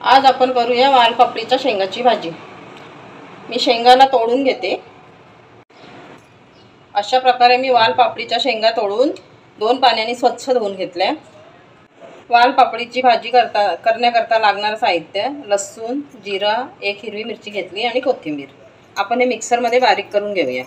आज आपण करूया वालपापडीच्या शेंगाची भाजी। मी शेंगाला तोडून घेते। अशा प्रकारे मी वालपापडीच्या शेंगा तोडून 2 पाण्याने स्वच्छ धुवून घेतल्या। वालपापडीची भाजी करण्याकरता लागणारे साहित्य: लसूण, जिरा, 1 हिरवी मिरची घेतली आणि कोथिंबीर। आपण हे मिक्सर मध्ये बारीक करून घेऊया।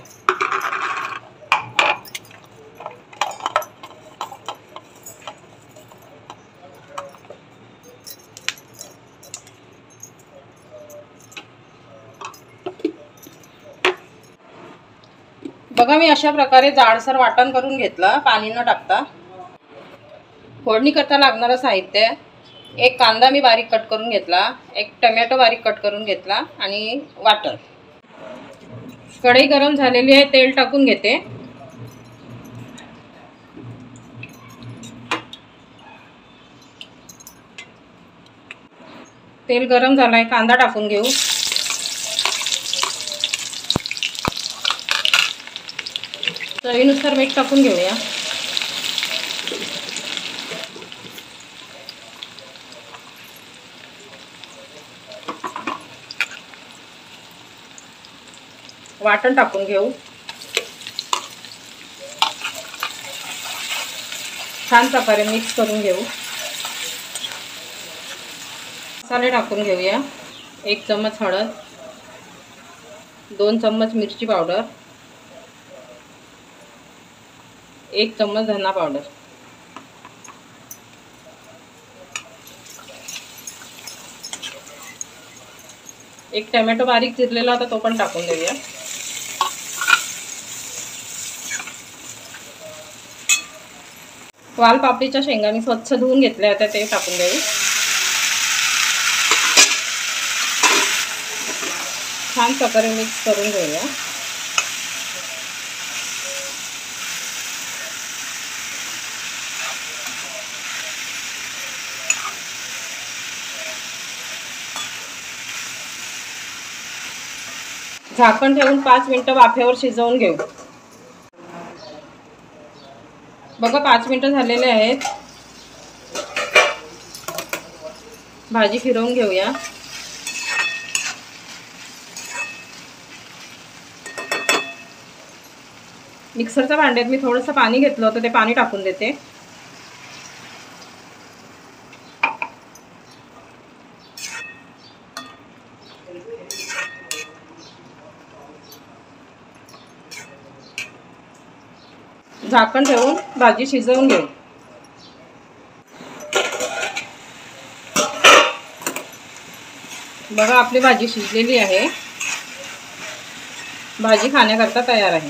बघा, मी अशा प्रकारे जाडसर वाटण करून घेतला, पाणी न टाकता। फोडणी करता लागणारे साहित्य: 1 कांदा मी बारीक कट करून घेतला, 1 टोमॅटो बारीक कट करून घेतला आणि वाटण। कढई गरम झालेली आहे, तेल टाकून घेते। तेल गरम झालंय, कांदा टाकून घेऊ। चवीनुसार मीठ टाकून घेऊया। वाटण टाकून घेऊ। छान प्रकारे मिक्स करून घेऊ। मसाले टाकून घेऊया। 1 चम्मच हळद, 2 चम्मच मिरची पावडर, 1 चम्मच धना पावडर, 1 टोमॅटो बारीक चिरलेला होता तो पण टाकून देऊया। वालपापडीच्या शेंगा मी स्वच्छ धुवून घेतल्या होत्या, ते टाकून देऊ। छान प्रकारे मिक्स करून घेऊया। झाकण ठेवून 5 मिनिटं वाफेवर शिजवून घेऊ। बघा, 5 मिनिटं झालेले आहेत। भाजी फिरवून घेऊया। मिक्सरच्या भांड्यात मी थोडंसं पाणी घेतलं होतं, ते पाणी टाकून देते। झाकण ठेवून भाजी शिजवून घेऊ। बघा, आपली भाजी शिजलेली आहे। भाजी खाण्याकरता तयार आहे।